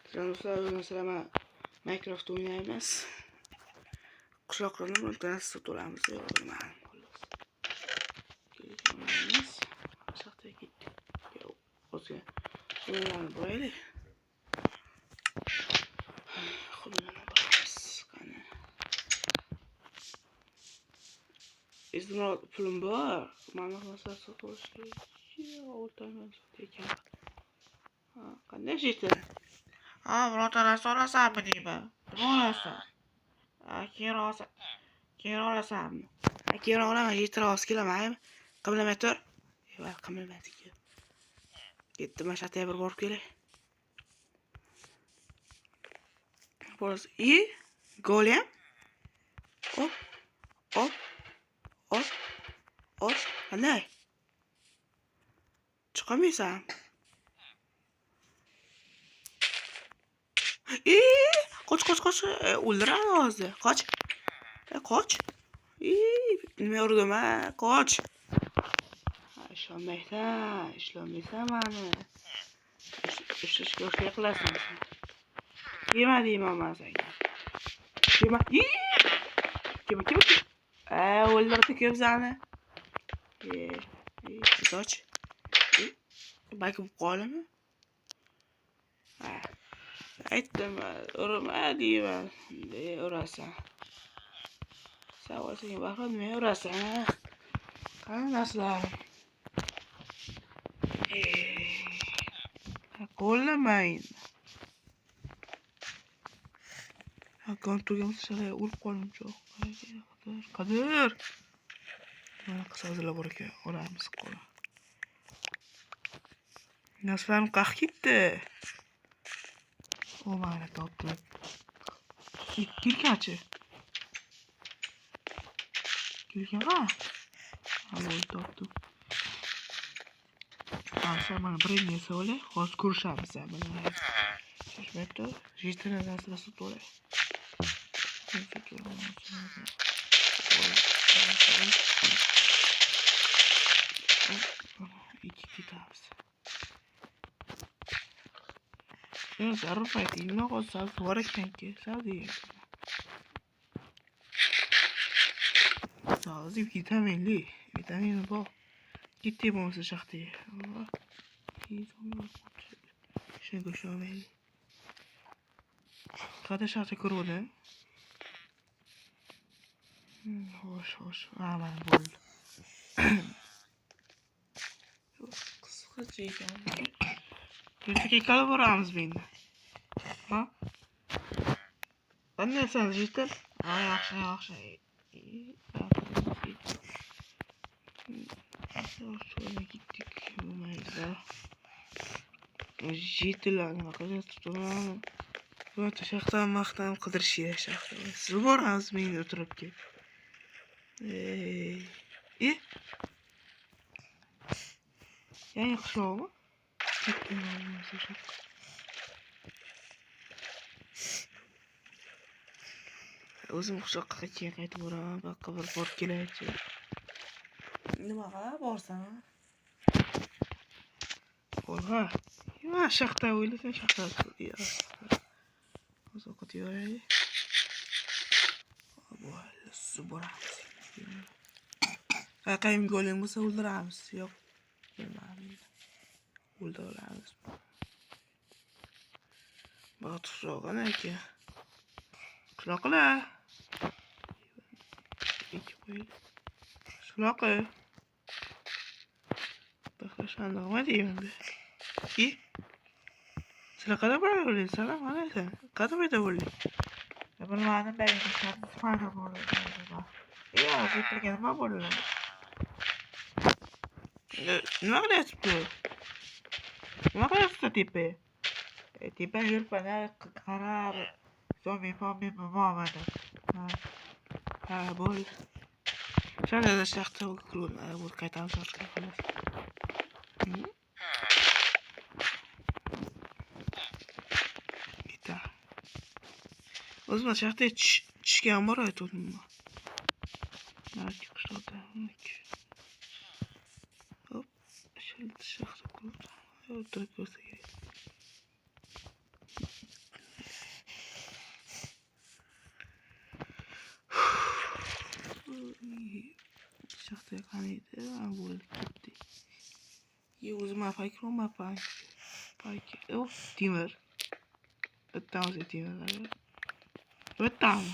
Sizlar Minecraft o'ynaymiz. Qishloqlarni birontasi sotamiz, bilmadim. O'ynaymiz. Shaxtaga ketdik. O'zga o'yinlarni bo'laylik. Qo'llarni boramiz. Qani. Izmir pulim bor. Mana narsa sotib olishga o'rtaman ekan. Qanday ishlaydi? Birontasi so'rasanmi deyman. Nima olasan? Keyin olasanmi? Keyin olaman, yetib kelaman. Qimlamay tur. Qimlamaydi. Yetti mashatga bir borib kelay. Boris, golem. Hop. Qanday? Chiqamaysan. Qoch. O'ldiraman hozir. Qoch. Nima urdim ha? Qoch. Ishlanmaysan mani. Ishlashga qilasan. Yema deyman men senga. Yema. Kim? O'ldirdi kim seni? Qoch. Balki bu qolimi? Aytdim, urma deyman. Urasan. Savol senga bahro nima urasan? Qani narsalar? Qo'llamayın. Konturga shalay urib qoldim cho'q. Qadir. Mana qiz hazırlab bor ekan. Olamiz qo'la. Naslan qaq ketdi. O mana topdi. Kilkachi. Kilkaga. Halo topdi. Sen mana birinchi savol, hozir ko'rishamiz mana. Shishmayapti. Jitini nasl sotib olay. İki kitapız. Zarur paydı. Ne olsa sonra kanki. Sadece. Sadece vitaminli. Vitamin bu. Gitti bu nasıl şahtı. Şimdi göstermeli. Kaç şahtı kuruldu? Hoş. Aman bol. Kısıkça yiyeceğim. Peki kaloramiz bende. Ha? Qanday san jitir? Yaxshi. Şöyle gittik. Mayda. Jitirlarni qilib tutaman. Bu shaxtan maqtan qidirishga shaxtan. Siz boramiz men o'tirib ket. Yani qishloqmi? O'zim qishloqqa qaytib boraman, boqqa bir borib kelaychi. Nimaga borsan? Olha. Nima shaxta o'ylasang shaxta. Hozir qo'yay. Bo'ldi, boramiz. Qayim golem bo'lsa o'ldiramiz. Yo'q. Bilmadim. O'ldiramiz. Bak tuzog'a naki. Qishloqlar. Qishloqi. Baxashanda nima deyman? Sizlar qada bo'laysiz? Salom alaykum. Qada bo'laysiz? Bilmadim, belki fayda bo'ladi. Zitirga nima bo'ladi? Nima qilyapti? Nima qilyapti tepa? Tepa yurpana qarab. Zombie bo'lmadi. Ha, bo'l. Shunday shaxta kuruladi. Bu qaytamiz orqaga xolos. O'zim shaxta tushgan bor aytdim. Narki qishloqda. Hop, shaxta kuruldi. O'tirib ko'rsak. Shaxtaya qaniydi? Bo'ldi, ketdi. O'zim paykiroqman payki. Temir. Bitta o'zi temirlar. Bittami?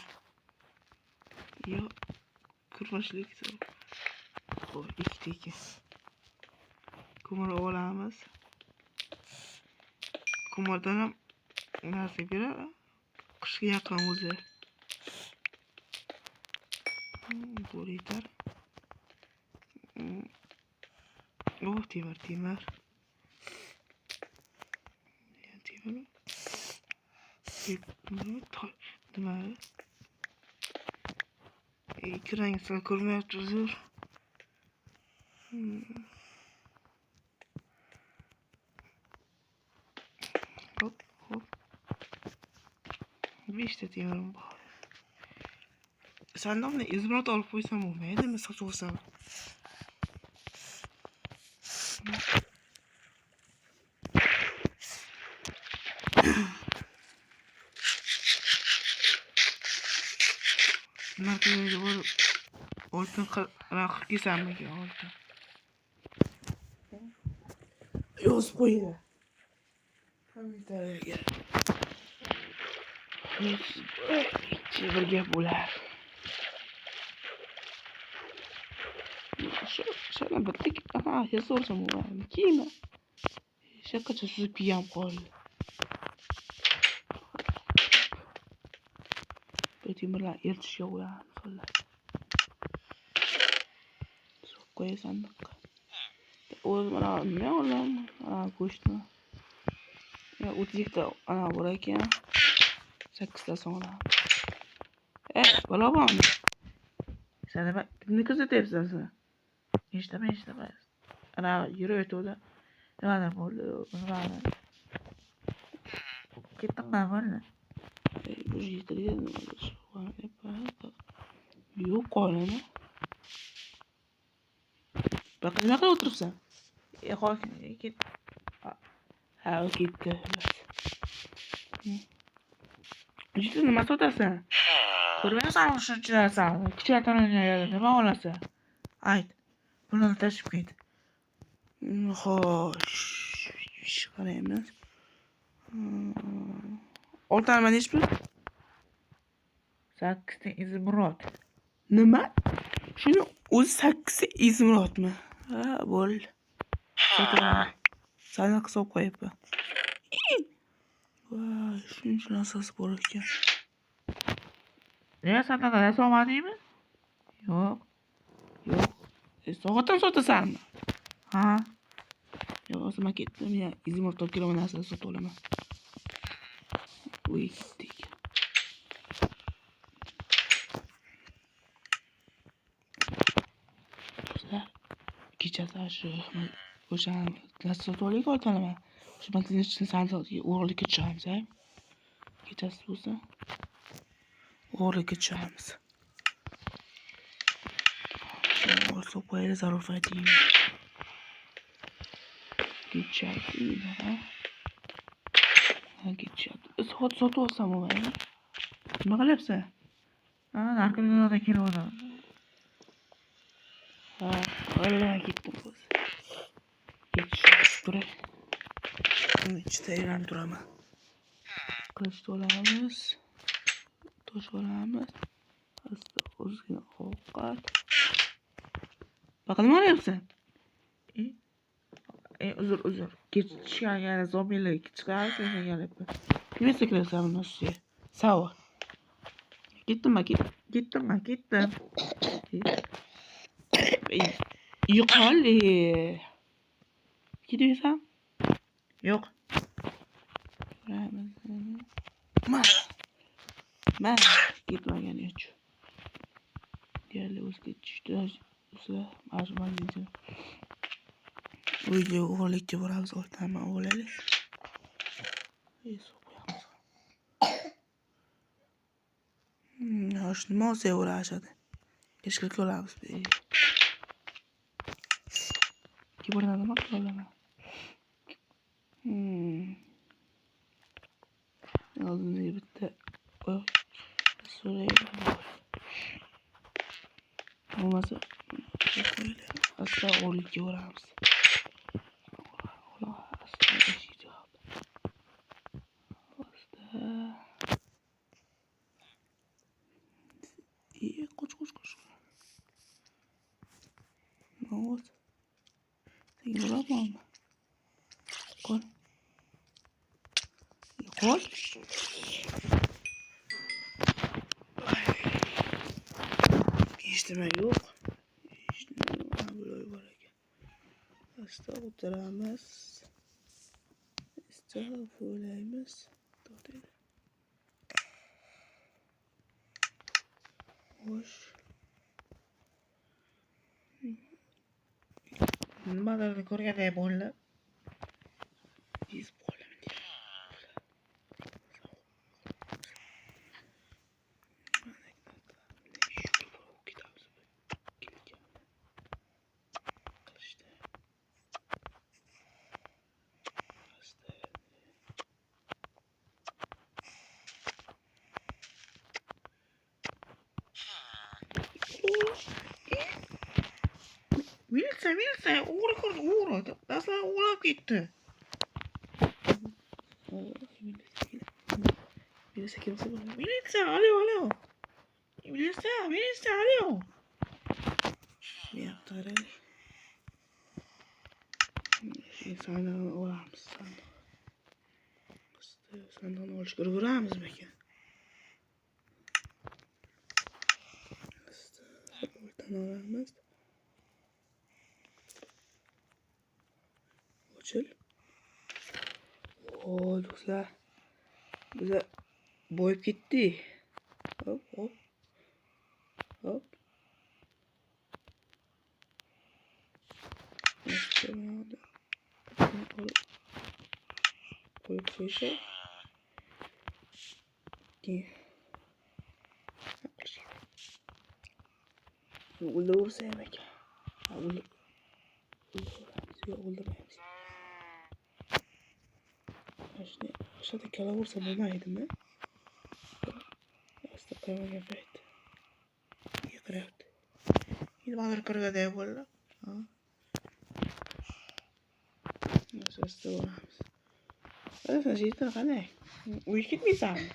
Yo, kurmashlik. Xo'p, ikkita. Ko'mir olamiz. Ko'mirdan ham narsa beradi. Qishga yaqin o'zi. Bu yetar. Temir. Temir. Nima? Ikki rangisini ko'rmayapti uzr. Hop. 5 ta temirim bor. Sandomni izmirot olib qo'ysam bo'lmaydimi, sotib olsam? Narxini bor. Oltin qirq kesammikin oltin. Yozib qo'yinglar. Kommentariyaga. Bir gap bo'lar. Shana bitta hech so'rsam bo'ladi. Kiyimi. Shaqacha suzib kiyam qoldi. Temirlar eltishga qo'yamiz xolos. So'q qo'yasan sandiqqa. O'z mana nima olam? Go'shtni. Ya o'tlikda ana bor ekan. 8 ta so'nam. Balobon. Sen kimni kuzatyapsan sen? Eshitma. Ana yurib o'tdi. Nimadir bo'ldi? Nimadir. Ketdimmi bo'ldi? Bu yetirgan yo'q qolini. Bak nima qilib o'tiribsan? Ket. Ha, ketdi. Juda nima sotasan? Ko'rmaysan shuncha narsani. Kichkinaroq nima olasan? Ayt. Buni tashib ket. Xo'sh, qaraymiz. Oltin nima deysiz? 8 ta izmirot. Nima? Shuni o'zi 8 ta izmirotmi? Ha, bo'ldi. Sotaman. Sandiqqa solib qo'yibman. Voy, shuncha narsasi bor ekan. Nima sandiqqa solmadingmi? Yo'q. Soatdan sotasanmi? Ha. Yo'q, o'zim ketdim. Ya, izmirot olib kelaman, narsani sotib olaman. Uy, ketdik. Kechasi shu o'sha narsa sotib olaylik oltinaman. Shu magazin sandiqga o'g'irlikka tushamiz, ha? Kechasi bo'lsa o'g'irlikka tushamiz. Olsa qo'yaylik zarur foydaymi? Kechasi, ha? Kechasi. Sotib olsam bo'lmaydi. Nima qilyapsan? Ha, narkotiklardan keladi. Ha, vallahi ketdim o'zi. Kechishib turay. Ichida aylanib turaman. Qilich olamiz. Tosh olamiz. Ozgina ovqat. Baqa nima qilyapsan? Uzr. Kechishgan yana zombilar chiqarib kelyapti. Nima qilyapsan buni ustiga? Savo. Ketdim. Yo'qoli. Ketasan? Yo'q. Men ketmagan yo'q. Gel o'zga tushdi. O'zga uyga o'g'irlikka boramiz, oltinaman o'g'irlaylik. Yosh nima olsa uğraşadı. Keşke olamiz. Keyboarddan nima qilaman? Oldinga bitta so'rayman. asta o'likka uramiz. Asta eshik asta. Qoch. Nima sen uramanmi? Qo'l. Qo'l. Eshitma yo'q. Eshitma bo'lay bor ekan. Asta o'tiramiz. Asta o'ylaymiz. To'xtaydi. Xo'sh. Nimalarni ko'rganday bo'ldi? Biz bo'laman deyman. Milisa, o'g'ri ko'rdi, o'g'ri. Dastlab o'g'irlab ketdi. Milisa kimsa bo'ladi. Milisa, alo. Milisa, alo. Miyap qarang. Sandiqni olamiz. Sandiqni olishga uramiz ekan. O'rtadan olamiz. Ochil. Do'stlar. Biza boyib ketdi. Hop. Qo'yib qo'ysa. O'ldirsa ham ekan. O'ldirmaymiz. Shunday kalaversa bo'lmaydimi? Asta qo'ymagan payt. Yiqirayapti. Nimadir ko'rganday bo'ldi. Asta olamiz. Sen jeytlar qanday? Uyga ketmaysanmi?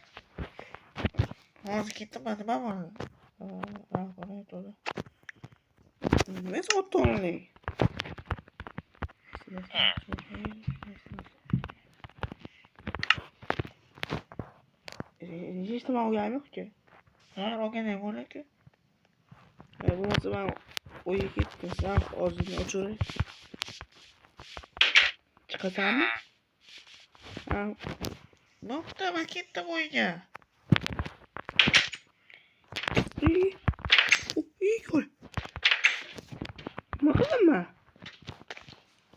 Hozir ketaman, nima bo'ldi? Qarang to'g'ri. Nima o'tding? Hech nima olganim yo'q-ku. Nima olganday bo'ldi-ku. Bo'lmasa men uyga ketdim. Sen og'zingni ochur. Chiqasanmi? Bo'pti, men ketdim uyga. Qo'y. Nima qilaman?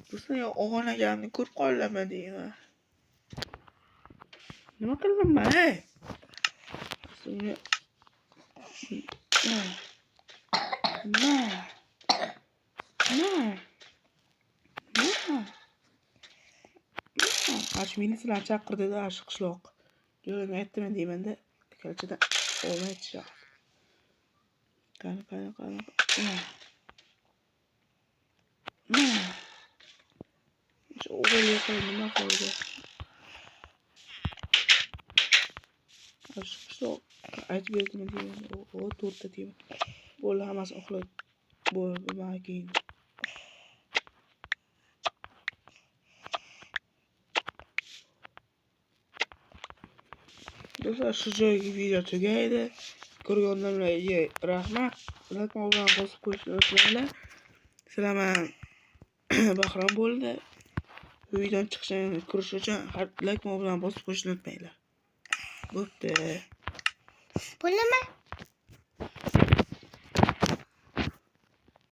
Do'stlar, o'g'irlaganimni ko'rib qolaman deyman. Nima qilaman, ey? Ash milisiyalar chaqirdi-da, ash qishloq. Yo'lini aytdim deyman-da, kelchida olmaydi. Qani. O'g'irlik qilib nima qildi? Ash qishloq aytib berdim deyman. To'rtta deyman. Bo'ldi, hammasi uxlab bo'ldi, mana keyin. Do'stlar, shu joyga video tugaydi. Ko'rganlarga rahmat. Like bilan bosib qo'yishni unutmanglar. Sizlar Bahrom bo'ldi. Bu videoning chiqishini ko'rish uchun like bilan bosib qo'yishni unutmanglar. Bo'pti. Bo'laman.